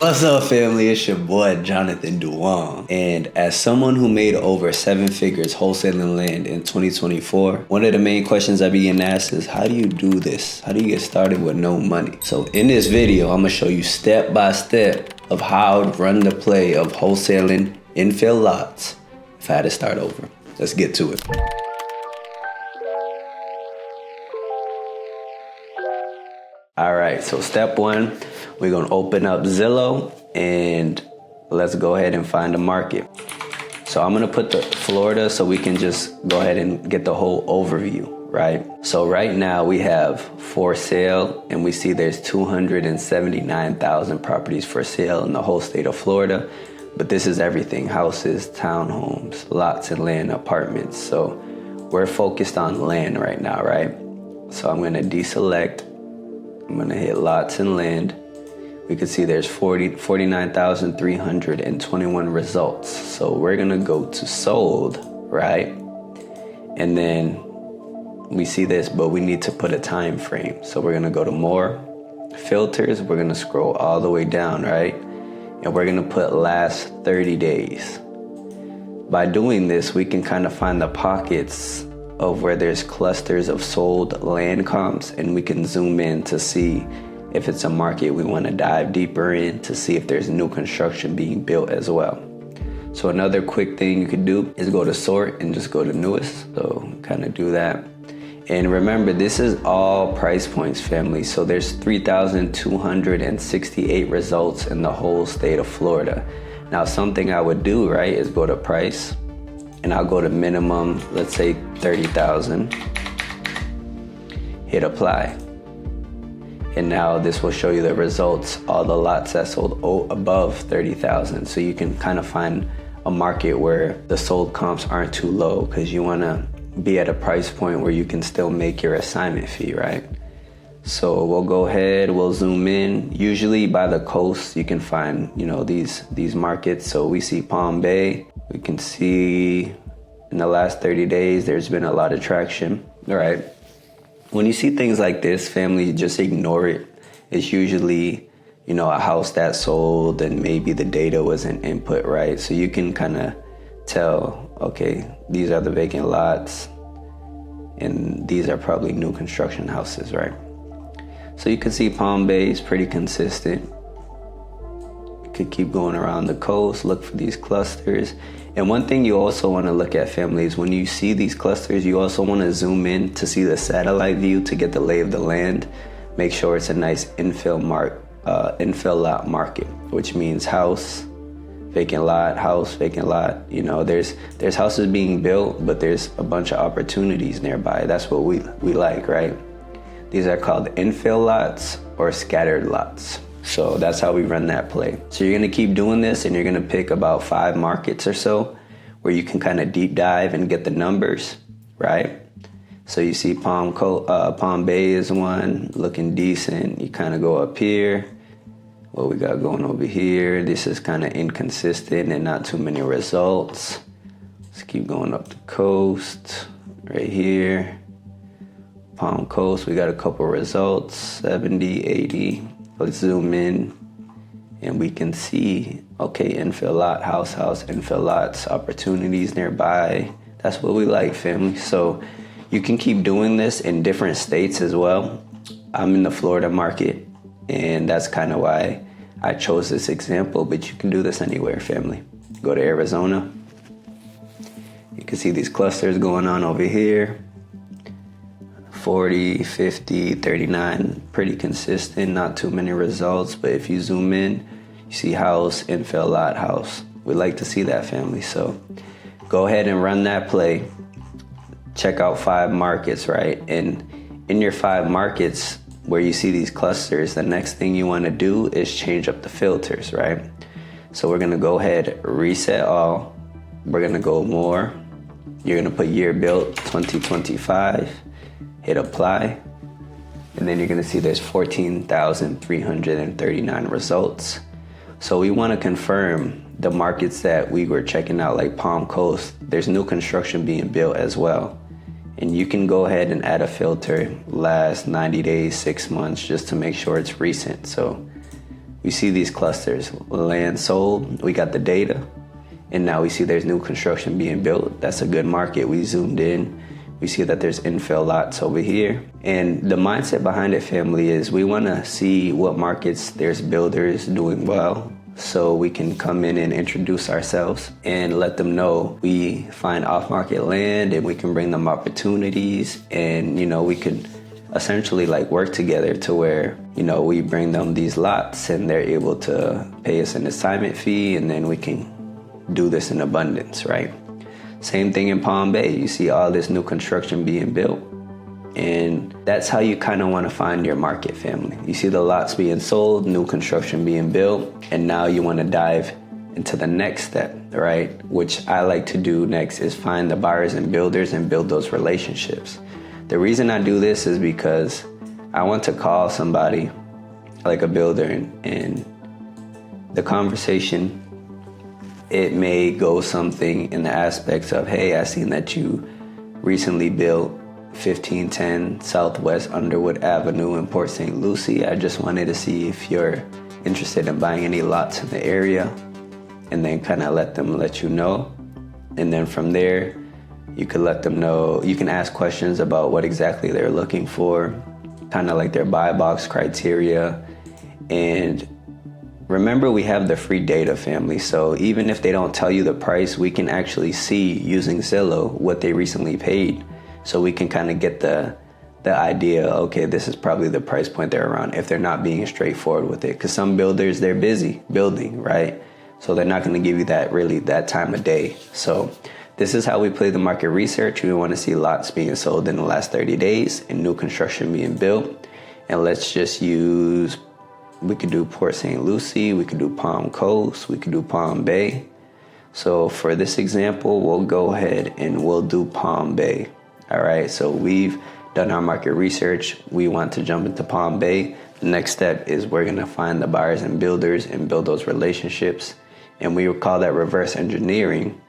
What's up, family? It's your boy, Jonathan Duong. And as someone who made over 7 figures wholesaling land in 2024, one of the main questions I be getting asked is, how do you do this? How do you get started with no money? So in this video, I'm gonna show you step by step of how to run the play of wholesaling infill lots if I had to start over. Let's get to it. All right, so step one, we're gonna open up Zillow and let's go ahead and find a market. So I'm gonna put the Florida so we can just go ahead and get the whole overview, right? So right now we have for sale and we see there's 279,000 properties for sale in the whole state of Florida. But this is everything, houses, townhomes, lots and land, apartments. So we're focused on land right now, right? So I'm gonna deselect. I'm gonna hit lots and land. We can see there's 49,321 results. So we're gonna go to sold, right? And then we see this, but we need to put a time frame. So we're gonna go to more filters. We're gonna scroll all the way down, right? And we're gonna put last 30 days. By doing this, we can kind of find the pockets of where there's clusters of sold land comps, and we can zoom in to see if it's a market we want to dive deeper in to see if there's new construction being built as well. So another quick thing you could do is go to sort and just go to newest. So kind of do that. And remember, this is all price points, family. So there's 3,268 results in the whole state of Florida. Now, something I would do, right, is go to price. And I'll go to minimum, let's say 30,000, hit apply. And now this will show you the results, all the lots that sold above 30,000. So you can kind of find a market where the sold comps aren't too low because you wanna be at a price point where you can still make your assignment fee, right? So we'll go ahead, we'll zoom in. Usually by the coast, you can find, these markets. So we see Palm Bay. We can see in the last 30 days, there's been a lot of traction, all right? When you see things like this, family, just ignore it. It's usually, a house that sold and maybe the data wasn't input right. So you can kind of tell, okay, these are the vacant lots and these are probably new construction houses, right? So you can see Palm Bay is pretty consistent. You could keep going around the coast, look for these clusters. And one thing you also want to look at, families, when you see these clusters, you also want to zoom in to see the satellite view to get the lay of the land. Make sure it's a nice infill lot market, which means house, vacant lot, house, vacant lot. There's houses being built, but there's a bunch of opportunities nearby. That's what we like, right? These are called infill lots or scattered lots. So that's how we run that play. So you're gonna keep doing this and you're gonna pick about 5 markets or so where you can kind of deep dive and get the numbers, right? So you see Palm Bay is one, looking decent. You kind of go up here. What we got going over here, this is kind of inconsistent and not too many results. Let's keep going up the coast, right here. Palm Coast, we got a couple results, 70, 80. Let's zoom in and we can see, okay, infill lot, house, infill lots, opportunities nearby. That's what we like, family. So you can keep doing this in different states as well. I'm in the Florida market and that's kind of why I chose this example, but you can do this anywhere, family. Go to Arizona. You can see these clusters going on over here. 40, 50, 39, pretty consistent, not too many results. But if you zoom in, you see house, infill lot, house. We like to see that, family. So go ahead and run that play. Check out 5 markets, right? And in your 5 markets where you see these clusters, the next thing you want to do is change up the filters, right? So we're going to go ahead, reset all. We're going to go more. You're going to put year built 2025. Hit apply, and then you're gonna see there's 14,339 results. So we wanna confirm the markets that we were checking out, like Palm Coast, there's new construction being built as well. And you can go ahead and add a filter last 90 days, 6 months, just to make sure it's recent. So we we see these clusters, land sold, we got the data, and now we see there's new construction being built. That's a good market. We zoomed in. We see that there's infill lots over here. And the mindset behind it, family, is we want to see what markets there's builders doing well, so we can come in and introduce ourselves and let them know we find off-market land and we can bring them opportunities. And, we could essentially work together to where, we bring them these lots and they're able to pay us an assignment fee, and then we can do this in abundance, right? Same thing in Palm Bay. You see all this new construction being built, and that's how you kind of want to find your market, family. You see the lots being sold, new construction being built, and now you want to dive into the next step, right? Which I like to do next is find the buyers and builders and build those relationships. The reason I do this is because I want to call somebody like a builder, and the conversation, it may go something in the aspects of, hey, I seen that you recently built 1510 Southwest Underwood Avenue in Port St. Lucie. I just wanted to see if you're interested in buying any lots in the area, and then kind of let you know. And then from there, you could let them know, you can ask questions about what exactly they're looking for, kind of like their buy box criteria. And remember, we have the free data, family. So even if they don't tell you the price, we can actually see using Zillow what they recently paid. So we can kind of get the idea, okay, this is probably the price point they're around, if they're not being straightforward with it. Because some builders, they're busy building, right? So they're not going to give you that time of day. So this is how we play the market research. We want to see lots being sold in the last 30 days and new construction being built. And let's just use, we could do Port St. Lucie, we could do Palm Coast, we could do Palm Bay. So for this example, we'll go ahead and we'll do Palm Bay. All right, so we've done our market research. We want to jump into Palm Bay. The next step is we're gonna find the buyers and builders and build those relationships. And we would call that reverse engineering.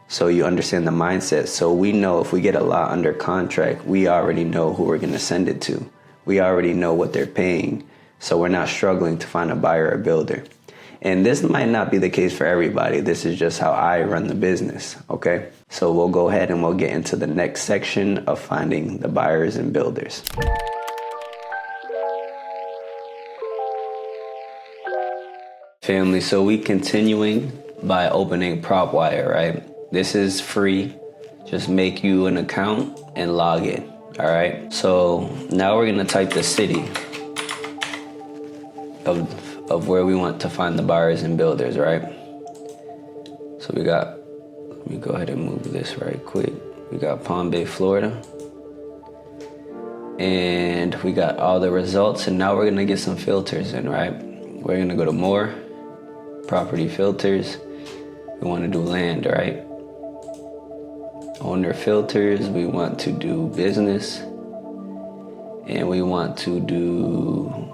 So you understand the mindset. So we know if we get a lot under contract, we already know who we're gonna send it to. We already know what they're paying. So we're not struggling to find a buyer or builder. And this might not be the case for everybody. This is just how I run the business, okay? So we'll go ahead and we'll get into the next section of finding the buyers and builders. Family, so we continuing by opening PropWire, right? This is free. Just make you an account and log in, all right? So now we're gonna type the city of where we want to find the buyers and builders, right? So let me go ahead and move this right quick. We got Palm Bay, Florida. And we got all the results, and now we're gonna get some filters in, right? We're gonna go to more, property filters. We wanna do land, right? Owner filters, we want to do business. And we want to do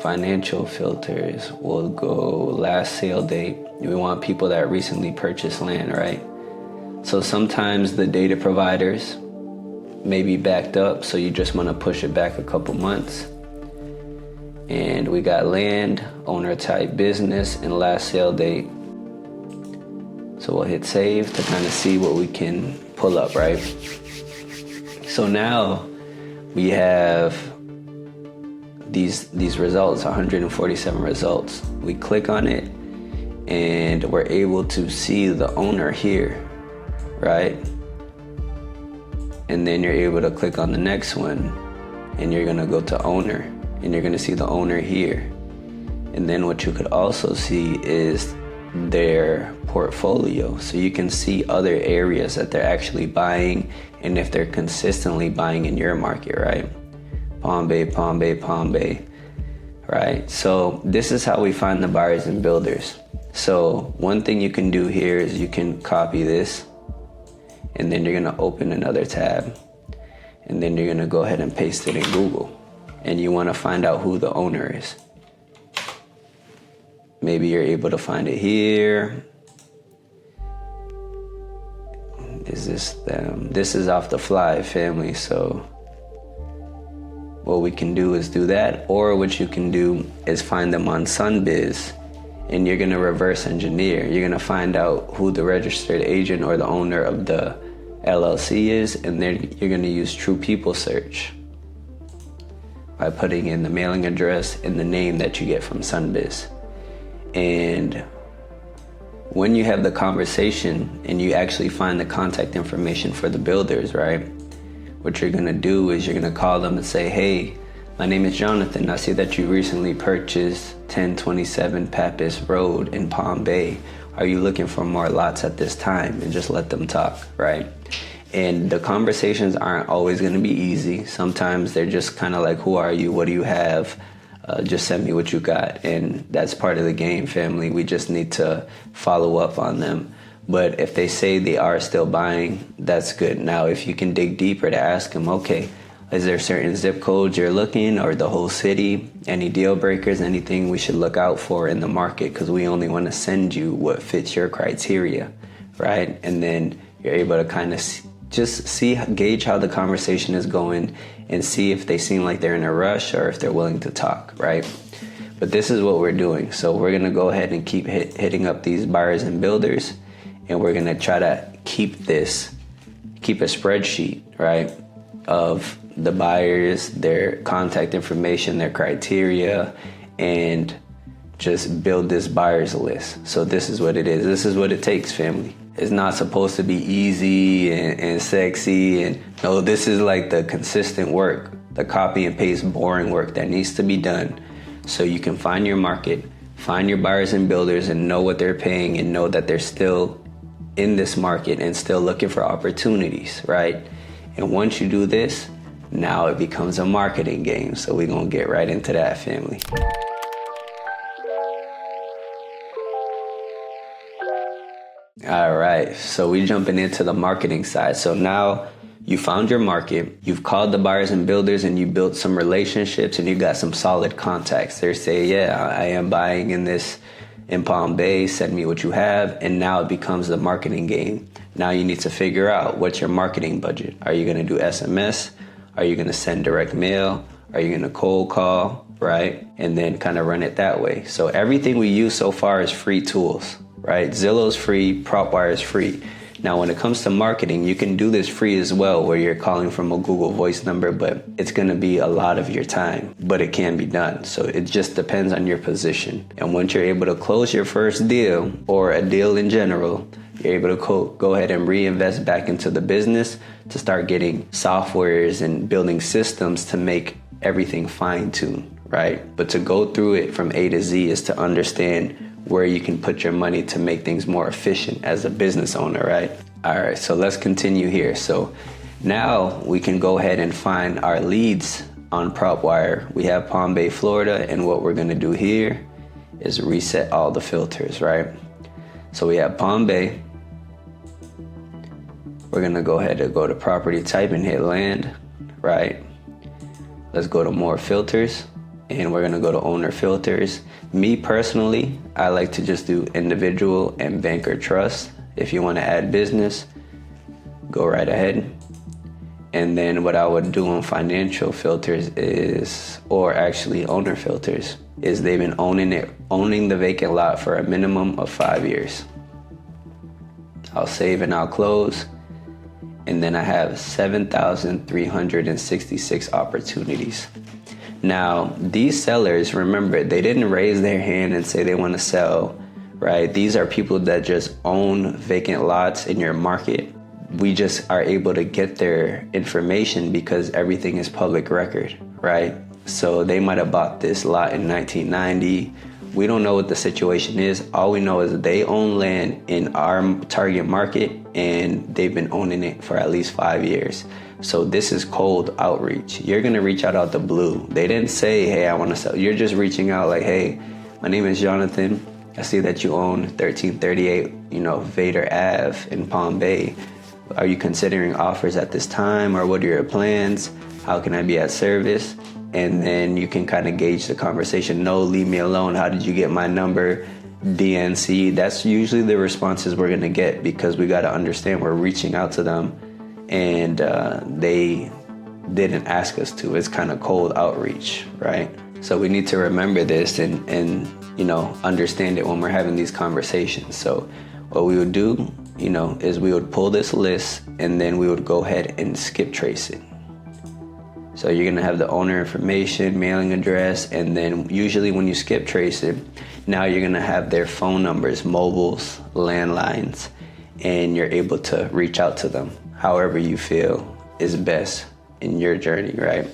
financial filters. We'll go last sale date. We want people that recently purchased land, right? So sometimes the data providers may be backed up, so you just want to push it back a couple months. And we got land, owner type, business, and last sale date. So we'll hit save to kind of see what we can pull up, right? So now we have these results, 147 results. We click on it and we're able to see the owner here, right? And then you're able to click on the next one and you're gonna go to owner and you're gonna see the owner here. And then what you could also see is their portfolio. So you can see other areas that they're actually buying and if they're consistently buying in your market, right? Palm Bay, Palm Bay, Palm Bay, right? So this is how we find the buyers and builders. So one thing you can do here is you can copy this and then you're gonna open another tab and then you're gonna go ahead and paste it in Google. And you wanna find out who the owner is. Maybe you're able to find it here. Is this them? This is off the fly, family, so what we can do is do that, or what you can do is find them on Sunbiz, and you're gonna reverse engineer. You're gonna find out who the registered agent or the owner of the LLC is, and then you're gonna use True People search by putting in the mailing address and the name that you get from Sunbiz. And when you have the conversation and you actually find the contact information for the builders, right? What you're gonna do is you're gonna call them and say, hey, my name is Jonathan. I see that you recently purchased 1027 Pappas Road in Palm Bay. Are you looking for more lots at this time? And just let them talk, right? And the conversations aren't always gonna be easy. Sometimes they're just kind of like, who are you? What do you have? Just send me what you got. And that's part of the game, family. We just need to follow up on them. But if they say they are still buying, that's good. Now, if you can dig deeper to ask them, okay, is there certain zip codes you're looking, or the whole city? Any deal breakers, anything we should look out for in the market? Because we only want to send you what fits your criteria, right? And then you're able to kind of just gauge how the conversation is going and see if they seem like they're in a rush or if they're willing to talk, right? But this is what we're doing. So we're going to go ahead and keep hitting up these buyers and builders. And we're gonna try to keep a spreadsheet, right, of the buyers, their contact information, their criteria, and just build this buyer's list. So this is what it is. This is what it takes, family. It's not supposed to be easy and sexy. And no, this is like the consistent work, the copy and paste boring work that needs to be done so you can find your market, find your buyers and builders, and know what they're paying, and know that they're still in this market and still looking for opportunities, right? And once you do this, now it becomes a marketing game. So we're gonna get right into that, family. All right, so we're jumping into the marketing side. So now you found your market, you've called the buyers and builders, and you built some relationships, and you got some solid contacts. They say, yeah, I am buying in Palm Bay, send me what you have. And now it becomes the marketing game. Now you need to figure out what's your marketing budget. Are you gonna do SMS? Are you gonna send direct mail? Are you gonna cold call, right? And then kind of run it that way. So everything we use so far is free tools, right? Zillow's free, PropWire is free. Now, when it comes to marketing, you can do this free as well, where you're calling from a Google Voice number, but it's going to be a lot of your time, but it can be done. So it just depends on your position. And once you're able to close your first deal, or a deal in general, you're able to go ahead and reinvest back into the business to start getting softwares and building systems to make everything fine-tuned, right? But to go through it from A to Z is to understand where you can put your money to make things more efficient as a business owner, right? All right, so let's continue here. So now we can go ahead and find our leads on PropWire. We have Palm Bay, Florida, and what we're gonna do here is reset all the filters, right? So we have Palm Bay. We're gonna go ahead and go to property type and hit land, right? Let's go to more filters, and we're gonna go to owner filters. Me personally, I like to just do individual and banker trust. If you wanna add business, go right ahead. And then what I would do on financial filters is, or actually owner filters, is they've been owning the vacant lot for a minimum of 5 years. I'll save and I'll close. And then I have 7,366 opportunities. Now, these sellers, remember, they didn't raise their hand and say they want to sell, right? These are people that just own vacant lots in your market. We just are able to get their information because everything is public record, right? So they might have bought this lot in 1990. We don't know what the situation is. All we know is that they own land in our target market, and they've been owning it for at least 5 years. So this is cold outreach. You're gonna reach out the blue. They didn't say, hey, I wanna sell. You're just reaching out like, hey, my name is Jonathan. I see that you own 1338, Vader Ave in Palm Bay. Are you considering offers at this time, or what are your plans? How can I be at service? And then you can kind of gauge the conversation. No, leave me alone. How did you get my number? DNC. That's usually the responses we're gonna get, because we gotta understand we're reaching out to them, and they didn't ask us to. It's kind of cold outreach, right? So we need to remember this and understand it when we're having these conversations. So what we would do, is we would pull this list and then we would go ahead and skip trace it. So you're gonna have the owner information, mailing address, and then usually when you skip trace it, now you're gonna have their phone numbers, mobiles, landlines, and you're able to reach out to them however you feel is best in your journey, right?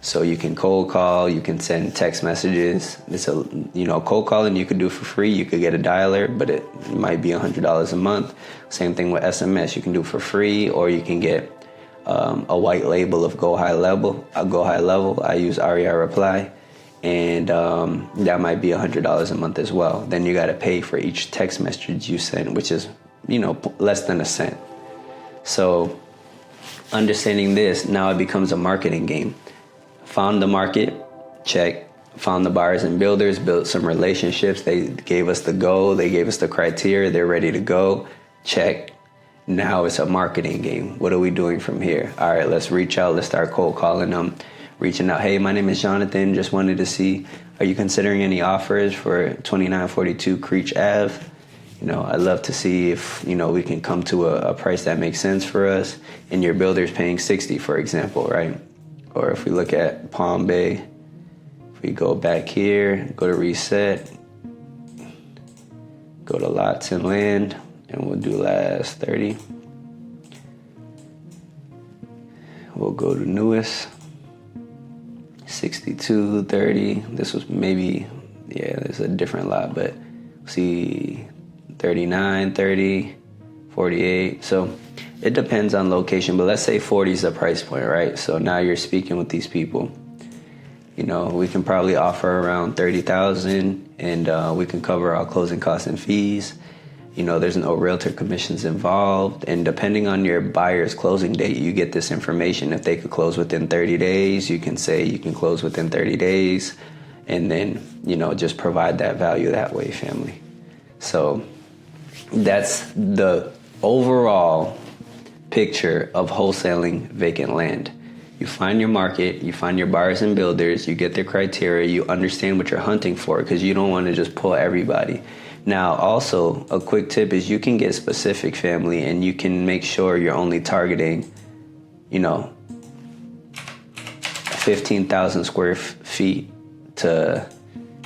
So you can cold call, you can send text messages. It's cold calling you could do for free. You could get a dialer, but it might be $100 a month. Same thing with SMS. You can do for free, or you can get a white label of Go High Level. I use REI Reply, and that might be $100 a month as well. Then you got to pay for each text message you send, which is less than a cent. So understanding this, now it becomes a marketing game. Found the market, check. Found the buyers and builders, built some relationships. They gave us the go. They gave us the criteria. They're ready to go. Check. Now it's a marketing game. What are we doing from here? All right, let's reach out. Let's start cold calling them, reaching out. Hey, my name is Jonathan. Just wanted to see, are you considering any offers for 2942 Creech Ave? I'd love to see if, we can come to a price that makes sense for us. And your builder's paying 60, for example, right? Or if we look at Palm Bay, if we go back here, go to reset, go to lots and land, and we'll do last 30. We'll go to newest, 6230. This was maybe, there's a different lot, but see 39, 30, 48. So it depends on location, but let's say 40 is the price point, right? So now you're speaking with these people. We can probably offer around 30,000, and we can cover our closing costs and fees. There's no realtor commissions involved. And depending on your buyer's closing date, you get this information. If they could close within 30 days, you can say you can close within 30 days. And then, just provide that value that way, family. So that's the overall picture of wholesaling vacant land. You find your market, you find your buyers and builders, you get their criteria, you understand what you're hunting for, because you don't want to just pull everybody. Now, also, a quick tip is you can get specific, family, and you can make sure you're only targeting, 15,000 square feet to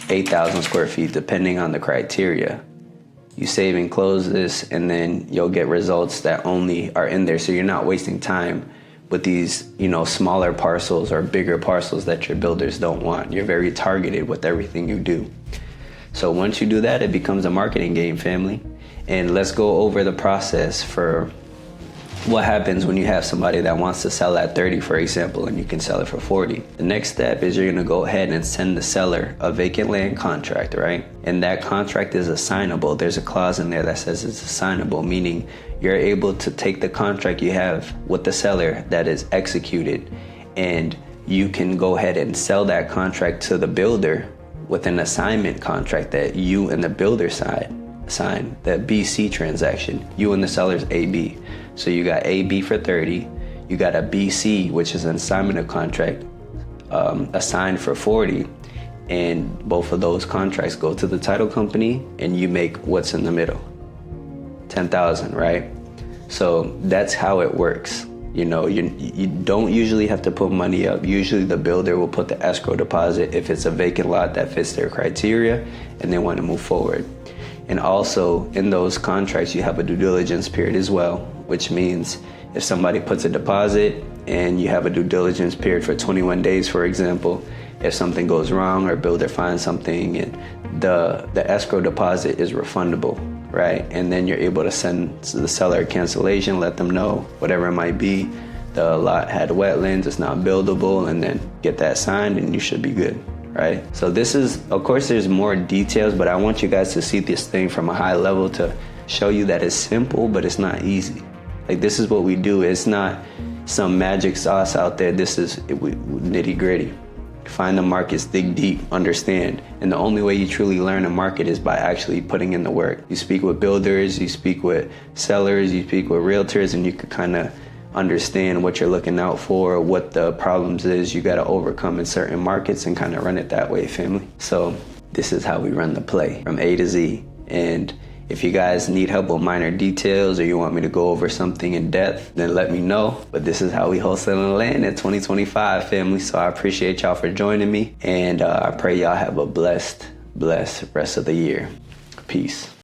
8,000 square feet, depending on the criteria. You save and close this, and then you'll get results that only are in there. So you're not wasting time with these, smaller parcels or bigger parcels that your builders don't want. You're very targeted with everything you do. So once you do that, it becomes a marketing game, family. And let's go over the process for what happens when you have somebody that wants to sell at 30, for example, and you can sell it for 40. The next step is you're gonna go ahead and send the seller a vacant land contract, right? And that contract is assignable. There's a clause in there that says it's assignable, meaning you're able to take the contract you have with the seller that is executed, and you can go ahead and sell that contract to the builder with an assignment contract that you and the builder side sign, that BC transaction, you and the seller's AB. So you got AB for 30, you got a BC, which is an assignment of contract, assigned for 40, and both of those contracts go to the title company, and you make what's in the middle, 10,000, right? So that's how it works. You don't usually have to put money up. Usually the builder will put the escrow deposit if it's a vacant lot that fits their criteria and they want to move forward. And also in those contracts, you have a due diligence period as well, which means if somebody puts a deposit and you have a due diligence period for 21 days, for example, if something goes wrong or builder finds something, and the escrow deposit is refundable, right? And then you're able to send the seller a cancellation, let them know whatever it might be. The lot had wetlands, it's not buildable, and then get that signed and you should be good, right? So this is, of course, there's more details, but I want you guys to see this thing from a high level to show you that it's simple, but it's not easy. Like, this is what we do. It's not some magic sauce out there. This is nitty gritty. Find the markets, dig deep, understand. And the only way you truly learn a market is by actually putting in the work. You speak with builders, you speak with sellers, you speak with realtors, and you can kind of understand what you're looking out for, what the problems is you got to overcome in certain markets, and kind of run it that way, family. So this is how we run the play from A to Z. And if you guys need help with minor details or you want me to go over something in depth, then let me know. But this is how we wholesale and land in 2025, family. So I appreciate y'all for joining me. And I pray y'all have a blessed rest of the year. Peace.